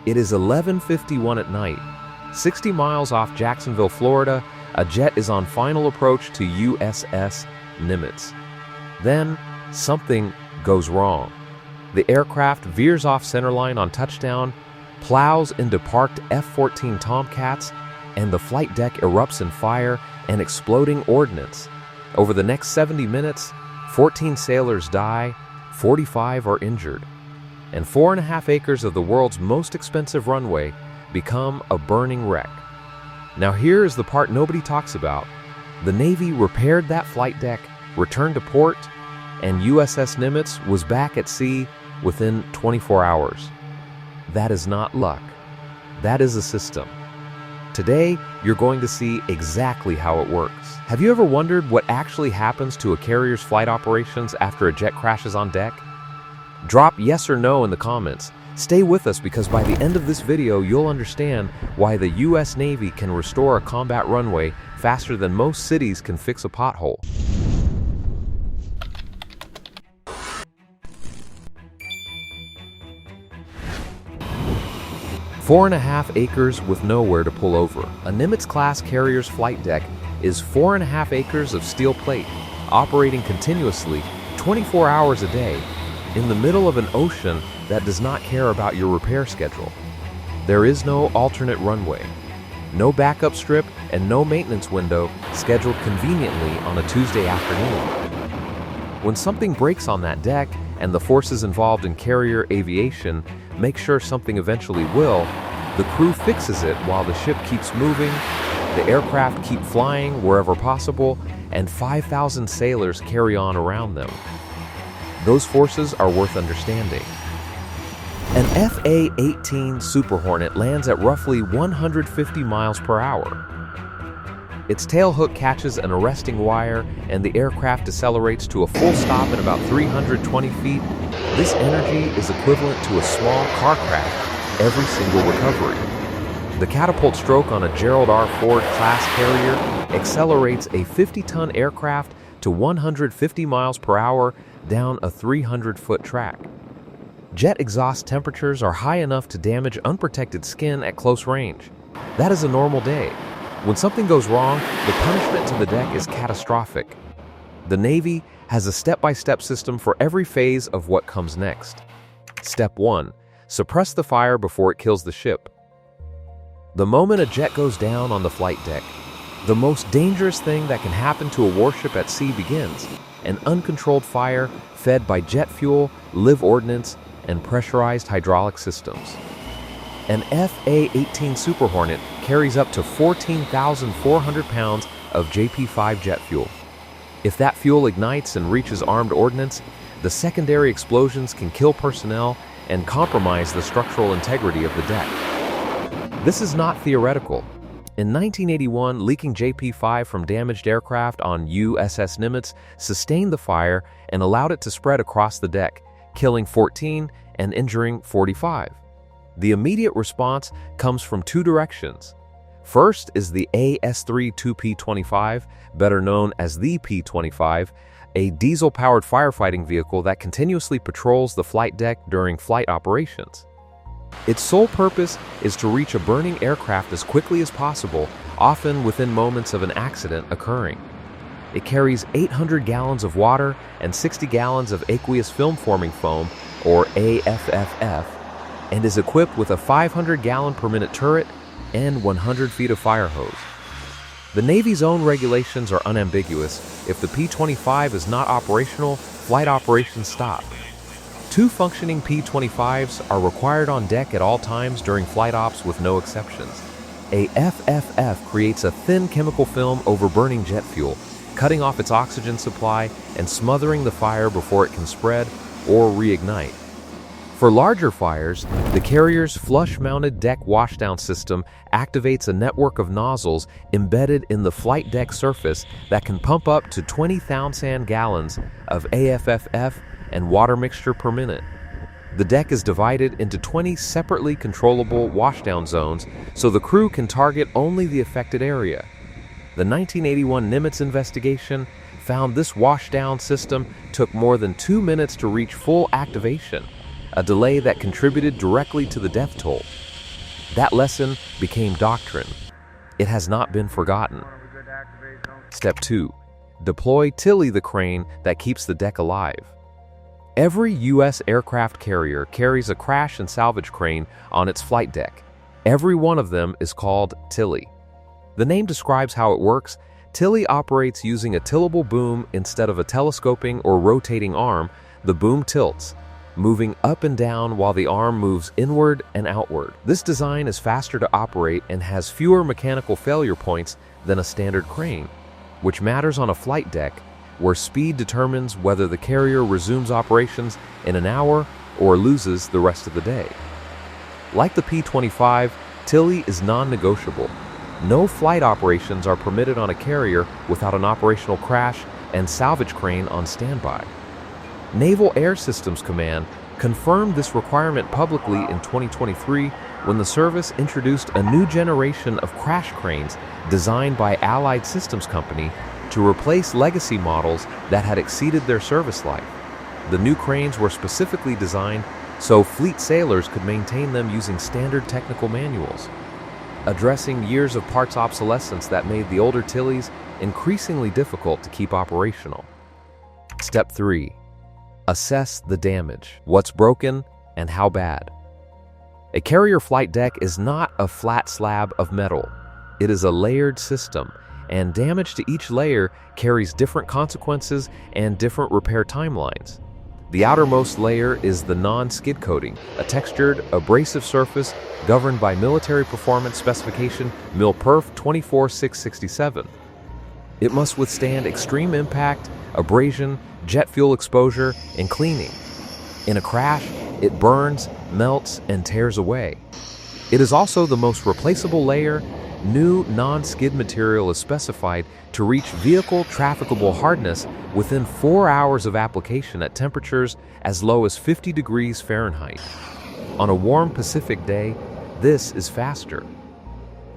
It is 11:51 at night. 60 miles off Jacksonville, Florida, a jet is on final approach to USS Nimitz. Then, something goes wrong. The aircraft veers off centerline on touchdown, plows into parked F-14 Tomcats, and the flight deck erupts in fire and exploding ordnance. Over the next 70 minutes, 14 sailors die, 45 are injured, and 4.5 acres of the world's most expensive runway become a burning wreck. Now here is the part nobody talks about. The Navy repaired that flight deck, returned to port, and USS Nimitz was back at sea within 24 hours. That is not luck. That is a system. Today, you're going to see exactly how it works. Have you ever wondered what actually happens to a carrier's flight operations after a jet crashes on deck? Drop yes or no in the comments. Stay with us because by the end of this video, you'll understand why the US Navy can restore a combat runway faster than most cities can fix a pothole. Four and a half acres with nowhere to pull over. A Nimitz-class carrier's flight deck is 4.5 acres of steel plate, operating continuously 24 hours a day in the middle of an ocean that does not care about your repair schedule. There is no alternate runway, no backup strip, and no maintenance window scheduled conveniently on a Tuesday afternoon. When something breaks on that deck, and the forces involved in carrier aviation make sure something eventually will, the crew fixes it while the ship keeps moving, the aircraft keep flying wherever possible, and 5,000 sailors carry on around them. Those forces are worth understanding. An FA-18 Super Hornet lands at roughly 150 miles per hour. Its tailhook catches an arresting wire and the aircraft decelerates to a full stop at about 320 feet. This energy is equivalent to a small car crash every single recovery. The catapult stroke on a Gerald R. Ford class carrier accelerates a 50-ton aircraft to 150 miles per hour down a 300-foot track. Jet exhaust temperatures are high enough to damage unprotected skin at close range. That is a normal day. When something goes wrong, the punishment to the deck is catastrophic. The Navy has a step-by-step system for every phase of what comes next. Step 1. Suppress the fire before it kills the ship. The moment a jet goes down on the flight deck, the most dangerous thing that can happen to a warship at sea begins: an uncontrolled fire fed by jet fuel, live ordnance, and pressurized hydraulic systems. An FA-18 Super Hornet carries up to 14,400 pounds of JP-5 jet fuel. If that fuel ignites and reaches armed ordnance, the secondary explosions can kill personnel and compromise the structural integrity of the deck. This is not theoretical. In 1981, leaking JP-5 from damaged aircraft on USS Nimitz sustained the fire and allowed it to spread across the deck, killing 14 and injuring 45. The immediate response comes from two directions. First is the AS-3-2P25, better known as the P-25, a diesel-powered firefighting vehicle that continuously patrols the flight deck during flight operations. Its sole purpose is to reach a burning aircraft as quickly as possible, often within moments of an accident occurring. It carries 800 gallons of water and 60 gallons of aqueous film-forming foam, or AFFF, and is equipped with a 500-gallon-per-minute turret and 100 feet of fire hose. The Navy's own regulations are unambiguous. If the P-25 is not operational, flight operations stop. 2 functioning P-25s are required on deck at all times during flight ops with no exceptions. A FFF creates a thin chemical film over burning jet fuel, cutting off its oxygen supply and smothering the fire before it can spread or reignite. For larger fires, the carrier's flush-mounted deck washdown system activates a network of nozzles embedded in the flight deck surface that can pump up to 20,000 gallons of AFFF and water mixture per minute. The deck is divided into 20 separately controllable washdown zones so the crew can target only the affected area. The 1981 Nimitz investigation found this washdown system took more than 2 minutes to reach full activation, a delay that contributed directly to the death toll. That lesson became doctrine. It has not been forgotten. Step 2. Deploy Tilly, the crane that keeps the deck alive. Every U.S. aircraft carrier carries a crash and salvage crane on its flight deck. Every one of them is called Tilly. The name describes how it works. Tilly operates using a tillable boom instead of a telescoping or rotating arm. The boom tilts, moving up and down while the arm moves inward and outward. This design is faster to operate and has fewer mechanical failure points than a standard crane, which matters on a flight deck where speed determines whether the carrier resumes operations in an hour or loses the rest of the day. Like the P-25, Tilly is non-negotiable. No flight operations are permitted on a carrier without an operational crash and salvage crane on standby. Naval Air Systems Command confirmed this requirement publicly in 2023 when the service introduced a new generation of crash cranes designed by Allied Systems Company to replace legacy models that had exceeded their service life. The new cranes were specifically designed so fleet sailors could maintain them using standard technical manuals, addressing years of parts obsolescence that made the older Tillys increasingly difficult to keep operational. Step 3. Assess the damage. What's broken and how bad? A carrier flight deck is not a flat slab of metal. It is a layered system, and damage to each layer carries different consequences and different repair timelines. The outermost layer is the non-skid coating, a textured, abrasive surface governed by Military Performance Specification MIL-PERF 24667. It must withstand extreme impact, abrasion, jet fuel exposure, and cleaning. In a crash, it burns, melts, and tears away. It is also the most replaceable layer. New non-skid material is specified to reach vehicle trafficable hardness within 4 hours of application at temperatures as low as 50 degrees Fahrenheit. On a warm Pacific day, this is faster.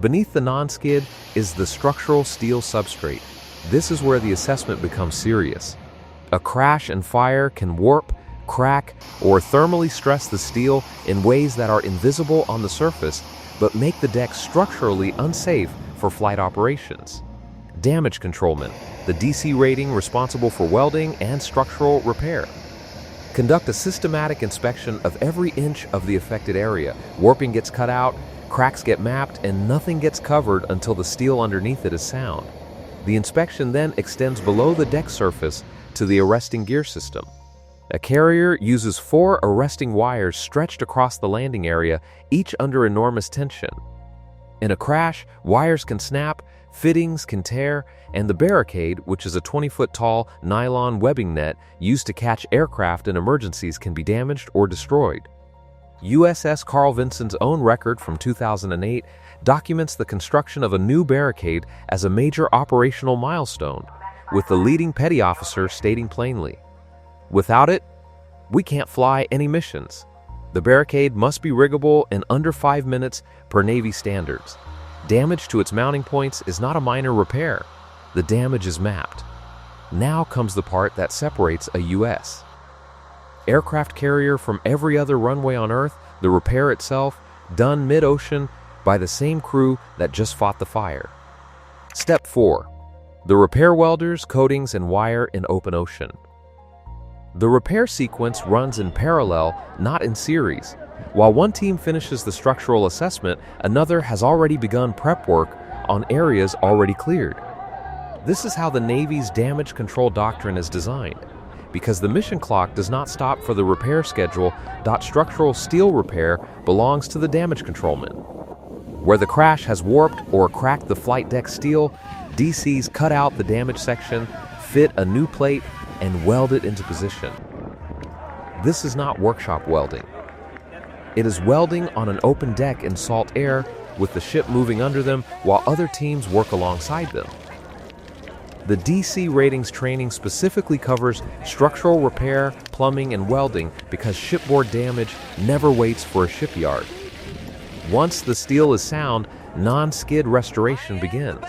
Beneath the non-skid is the structural steel substrate. This is where the assessment becomes serious. A crash and fire can warp, crack, or thermally stress the steel in ways that are invisible on the surface, but make the deck structurally unsafe for flight operations. Damage controlment, the DC rating responsible for welding and structural repair. Conduct a systematic inspection of every inch of the affected area. Warping gets cut out, cracks get mapped, and nothing gets covered until the steel underneath it is sound. The inspection then extends below the deck surface to the arresting gear system. A carrier uses 4 arresting wires stretched across the landing area, each under enormous tension. In a crash, wires can snap, fittings can tear, and the barricade, which is a 20-foot tall nylon webbing net used to catch aircraft in emergencies, can be damaged or destroyed. USS Carl Vinson's own record from 2008 documents the construction of a new barricade as a major operational milestone, with the leading petty officer stating plainly, "Without it, we can't fly any missions. The barricade must be riggable in under 5 minutes per Navy standards. Damage to its mounting points is not a minor repair. The damage is mapped." Now comes the part that separates a U.S. aircraft carrier from every other runway on Earth. The repair itself, done mid-ocean by the same crew that just fought the fire. Step 4. The repair welders, coatings, and wire in open ocean. The repair sequence runs in parallel, not in series. While one team finishes the structural assessment, another has already begun prep work on areas already cleared. This is how the Navy's damage control doctrine is designed. Because the mission clock does not stop for the repair schedule, structural steel repair belongs to the damage controlman. Where the crash has warped or cracked the flight deck steel, DCs cut out the damaged section, fit a new plate, and weld it into position. This is not workshop welding. It is welding on an open deck in salt air with the ship moving under them while other teams work alongside them. The DC ratings training specifically covers structural repair, plumbing, and welding because shipboard damage never waits for a shipyard. Once the steel is sound, non-skid restoration begins.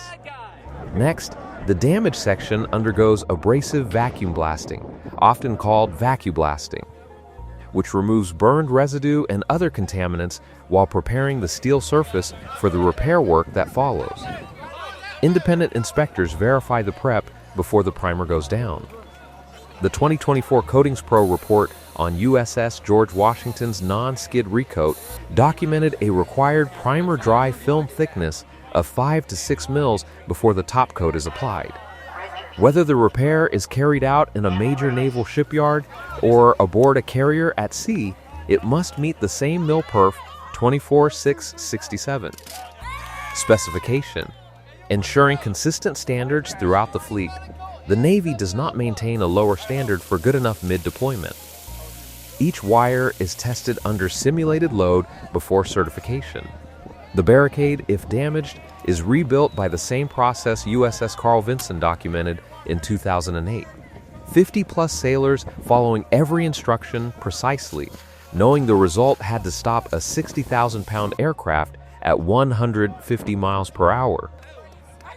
Next, the damage section undergoes abrasive vacuum blasting, often called vacuum blasting. which removes burned residue and other contaminants while preparing the steel surface for the repair work that follows. Independent inspectors verify the prep before the primer goes down. The 2024 Coatings Pro report on USS George Washington's non-skid recoat documented a required primer dry film thickness of 5 to 6 mils before the top coat is applied. Whether the repair is carried out in a major naval shipyard or aboard a carrier at sea, it must meet the same mil perf 24667. Specification: ensuring consistent standards throughout the fleet, the Navy does not maintain a lower standard for good enough mid-deployment. Each wire is tested under simulated load before certification. The barricade, if damaged, is rebuilt by the same process USS Carl Vinson documented in 2008. 50-plus sailors following every instruction precisely, knowing the result had to stop a 60,000-pound aircraft at 150 miles per hour.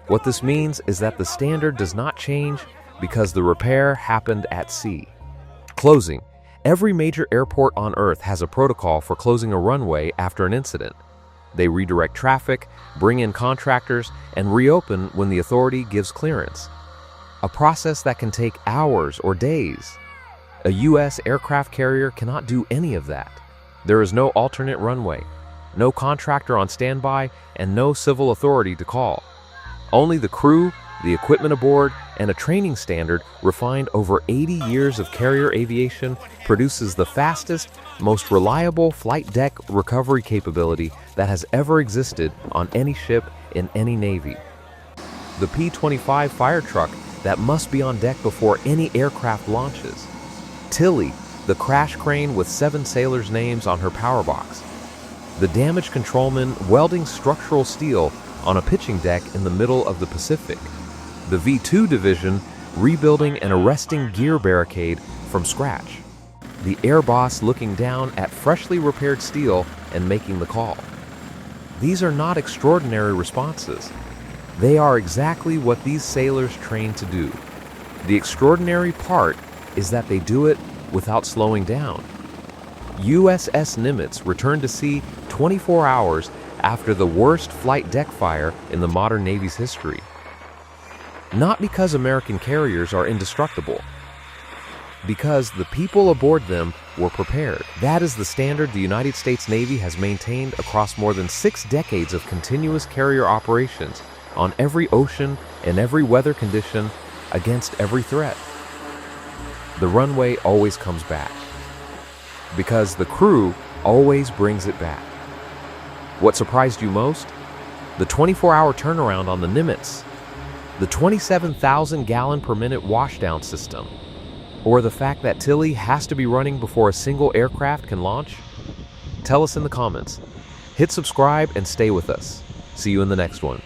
What this means is that the standard does not change because the repair happened at sea. Closing. Every major airport on Earth has a protocol for closing a runway after an incident. They redirect traffic, bring in contractors, and reopen when the authority gives clearance. A process that can take hours or days. A U.S. aircraft carrier cannot do any of that. There is no alternate runway, no contractor on standby, and no civil authority to call. Only the crew, the equipment aboard, and a training standard refined over 80 years of carrier aviation produces the fastest, most reliable flight deck recovery capability that has ever existed on any ship in any Navy. The P-25 fire truck that must be on deck before any aircraft launches. Tilly, the crash crane with 7 sailors' names on her power box. The damage controlman welding structural steel on a pitching deck in the middle of the Pacific. The V-2 division rebuilding an arresting gear barricade from scratch. The air boss looking down at freshly repaired steel and making the call. These are not extraordinary responses. They are exactly what these sailors train to do. The extraordinary part is that they do it without slowing down. USS Nimitz returned to sea 24 hours after the worst flight deck fire in the modern Navy's history. Not because American carriers are indestructible, because the people aboard them were prepared. That is the standard the United States Navy has maintained across more than 6 decades of continuous carrier operations on every ocean and every weather condition against every threat. The runway always comes back, because the crew always brings it back. What surprised you most? The 24-hour turnaround on the Nimitz, the 27,000-gallon per minute washdown system, or the fact that Tilly has to be running before a single aircraft can launch? Tell us in the comments. Hit subscribe and stay with us. See you in the next one.